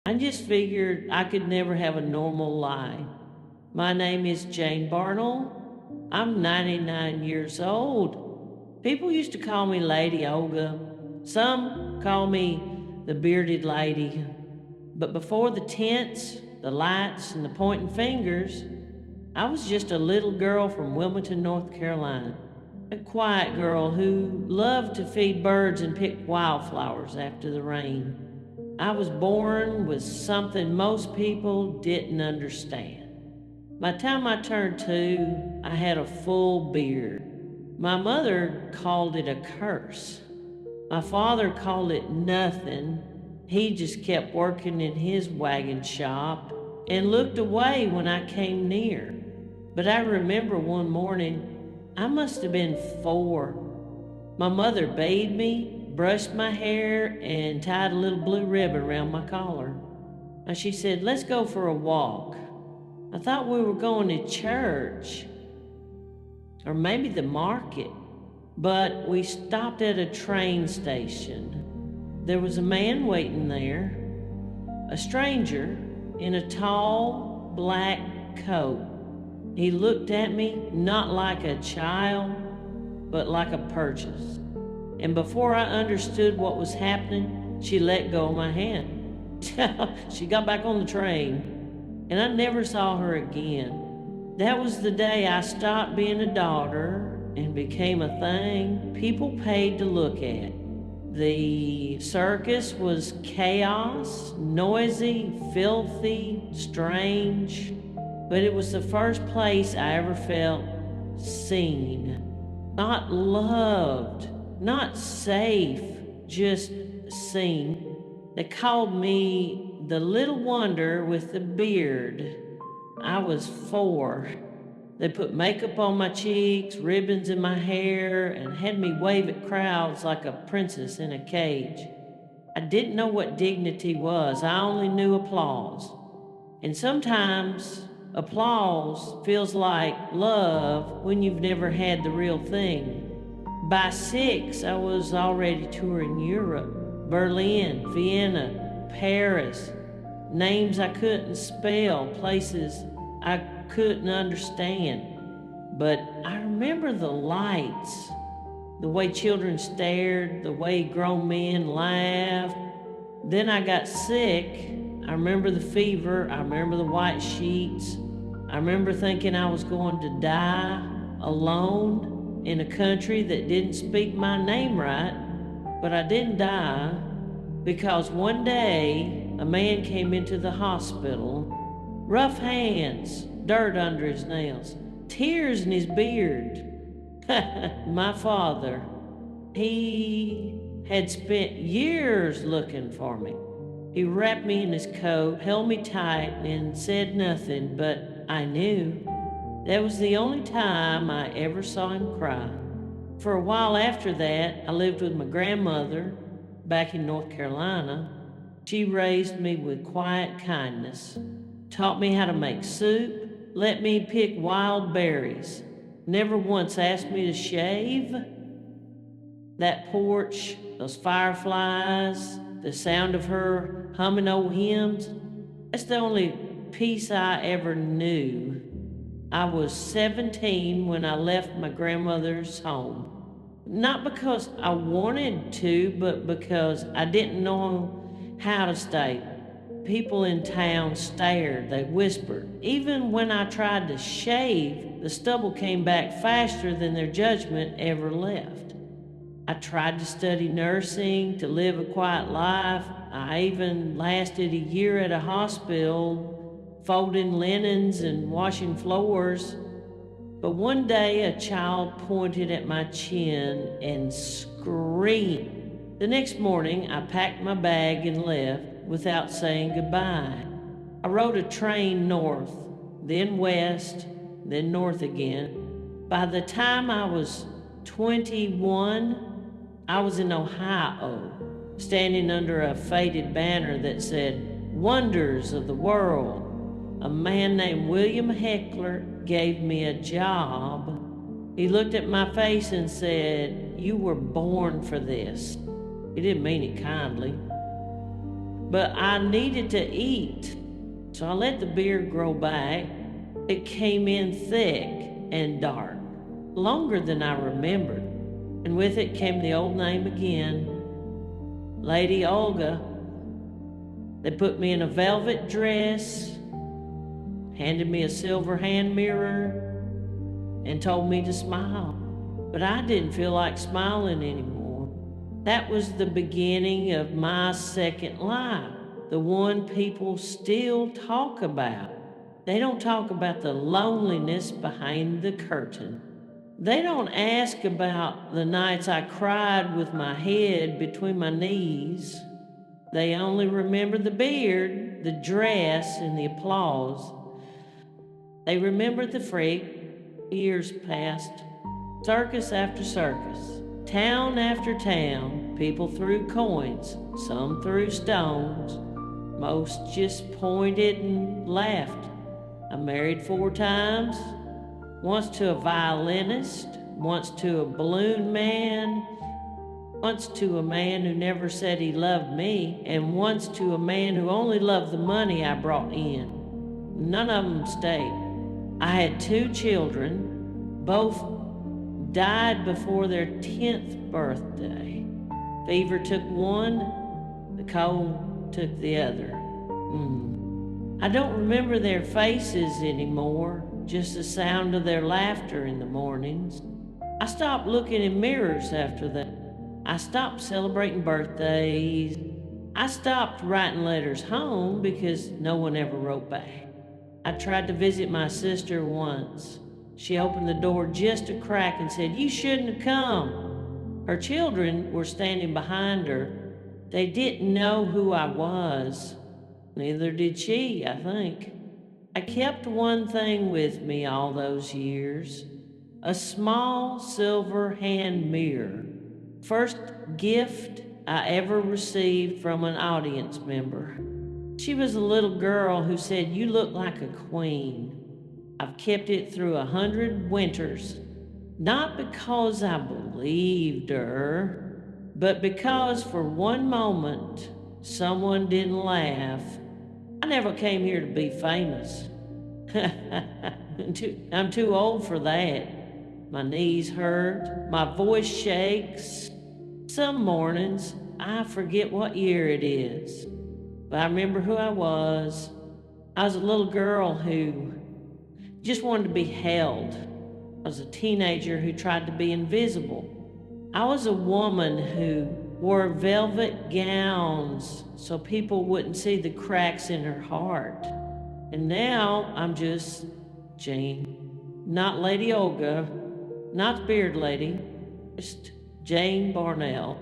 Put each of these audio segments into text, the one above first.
I just figured I could never have a normal life. My name is Jane Barnell. I'm 99 years old. People used to call me Lady Olga. Some call me the bearded lady. But before the tents, the lights, and the pointing fingers, I was just a little girl from Wilmington, North Carolina. A quiet girl who loved to feed birds and pick wildflowers after the rain. I was born with something most people didn't understand. By the time I turned 2, I had a full beard. My mother called it a curse. My father called it nothing. He just kept working in his wagon shop and looked away when I came near. But I remember one morning, I must have been 4. My mother bathed me, brushed my hair, and tied a little blue ribbon around my collar. And she said, "Let's go for a walk." I thought we were going to church, or maybe the market, but we stopped at a train station. There was a man waiting there, a stranger in a tall black coat. He looked at me not like a child, but like a purchase. And before I understood what was happening, she let go of my hand. She got back on the train, and I never saw her again. That was the day I stopped being a daughter and became a thing people paid to look at. The circus was chaos, noisy, filthy, strange, but it was the first place I ever felt seen. Not loved, not safe, just seen. They called me the little wonder with the beard. I was 4. They put makeup on my cheeks, ribbons in my hair, and had me wave at crowds like a princess in a cage. I didn't know what dignity was, I only knew applause. And sometimes applause feels like love when you've never had the real thing. By 6, I was already touring Europe, Berlin, Vienna, Paris, names I couldn't spell, places I couldn't understand. But I remember the lights, the way children stared, the way grown men laughed. Then I got sick. I remember the fever, I remember the white sheets. I remember thinking I was going to die alone in a country that didn't speak my name right. But I didn't die, because one day a man came into the hospital, rough hands, dirt under his nails, tears in his beard. My father, he had spent years looking for me. He wrapped me in his coat, held me tight, and said nothing, but I knew. That was the only time I ever saw him cry. For a while after that, I lived with my grandmother back in North Carolina. She raised me with quiet kindness, taught me how to make soup, let me pick wild berries, never once asked me to shave. That porch, those fireflies, the sound of her humming old hymns, that's the only peace I ever knew. I was 17 when I left my grandmother's home. Not because I wanted to, but because I didn't know how to stay. People in town stared, they whispered. Even when I tried to shave, the stubble came back faster than their judgment ever left. I tried to study nursing, to live a quiet life. I even lasted a year at a hospital, folding linens and washing floors. But one day a child pointed at my chin and screamed. The next morning I packed my bag and left without saying goodbye. I rode a train north, then west, then north again. By the time I was 21, I was in Ohio, standing under a faded banner that said, "Wonders of the World." A man named William Heckler gave me a job. He looked at my face and said, "You were born for this." He didn't mean it kindly. but I needed to eat. So I let the beard grow back. It came in thick and dark, longer than I remembered. And with it came the old name again, Lady Olga. They put me in a velvet dress, handed me a silver hand mirror, and told me to smile. But I didn't feel like smiling anymore. That was the beginning of my second life, the one people still talk about. They don't talk about the loneliness behind the curtain. They don't ask about the nights I cried with my head between my knees. They only remember the beard, the dress, and the applause. They remember the freak. Years passed. Circus after circus. Town after town. People threw coins. Some threw stones. Most just pointed and laughed. I married 4 times. Once to a violinist. Once to a balloon man. Once to a man who never said he loved me. And once to a man who only loved the money I brought in. None of them stayed. I had 2 children. Both died before their 10th birthday. Fever took one, the cold took the other. I don't remember their faces anymore, just the sound of their laughter in the mornings. I stopped looking in mirrors after that. I stopped celebrating birthdays. I stopped writing letters home because no one ever wrote back. I tried to visit my sister once. She opened the door just a crack and said, "You shouldn't have come." Her children were standing behind her. They didn't know who I was. Neither did she, I think. I kept one thing with me all those years. A small silver hand mirror. First gift I ever received from an audience member. She was a little girl who said, "You look like a queen." I've kept it through 100 winters, not because I believed her, but because for one moment someone didn't laugh. I never came here to be famous. I'm too old for that. My knees hurt, my voice shakes. Some mornings I forget what year it is. But I remember who I was. I was a little girl who just wanted to be held. I was a teenager who tried to be invisible. I was a woman who wore velvet gowns so people wouldn't see the cracks in her heart. And now I'm just Jane. Not Lady Olga, not the beard lady, just Jane Barnell.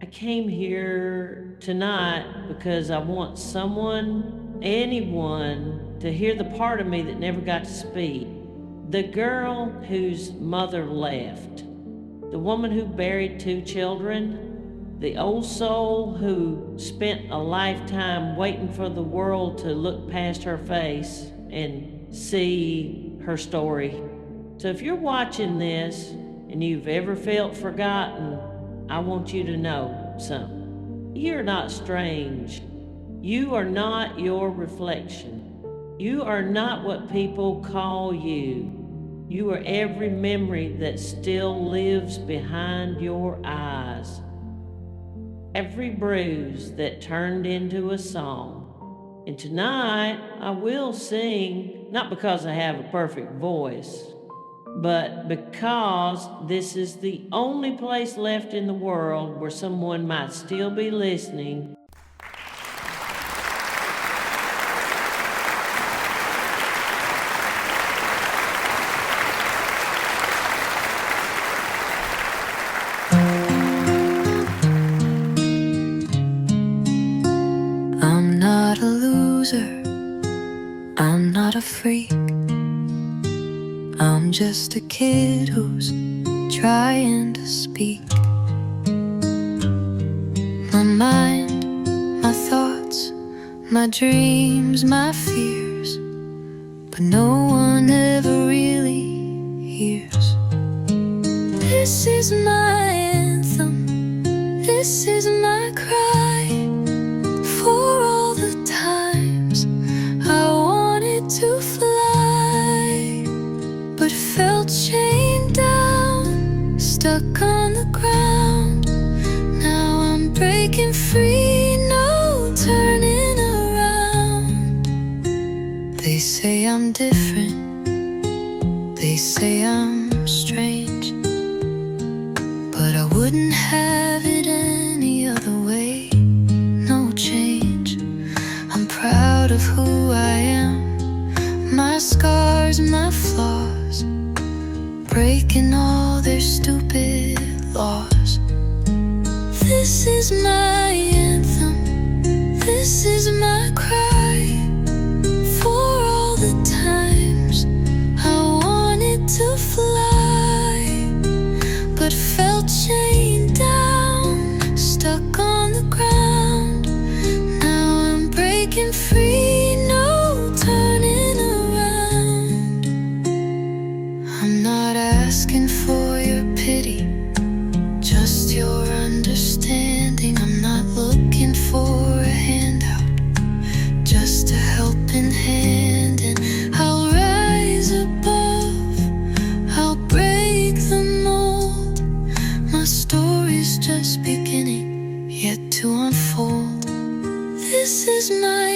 I came here tonight because I want someone, anyone, to hear the part of me that never got to speak. The girl whose mother left. The woman who buried 2 children. The old soul who spent a lifetime waiting for the world to look past her face and see her story. So if you're watching this and you've ever felt forgotten, I want you to know something. You're not strange. You are not your reflection. You are not what people call you. You are every memory that still lives behind your eyes. Every bruise that turned into a song. And tonight I will sing, not because I have a perfect voice, but because this is the only place left in the world where someone might still be listening. I'm not a loser, I'm not a freak. I'm just a kid who's trying to speak. My mind, my thoughts, my dreams, my fears, but no one ever really hears. This is my anthem, this is my cry for all I'm different. They say I'm strange, but I wouldn't have it any other way. No change. I'm proud of who I am, my scars, my flaws, breaking all their stupid laws. This is my anthem, this is my cry, for all the times I wanted to fly, but felt chained down, stuck on the ground. Now I'm breaking free, no turning around. I'm not asking for your pity, just your understanding. I'm not looking for a handout, just a helping hand. And I'll rise above, I'll break the mold. My story's just beginning, yet to unfold. This is my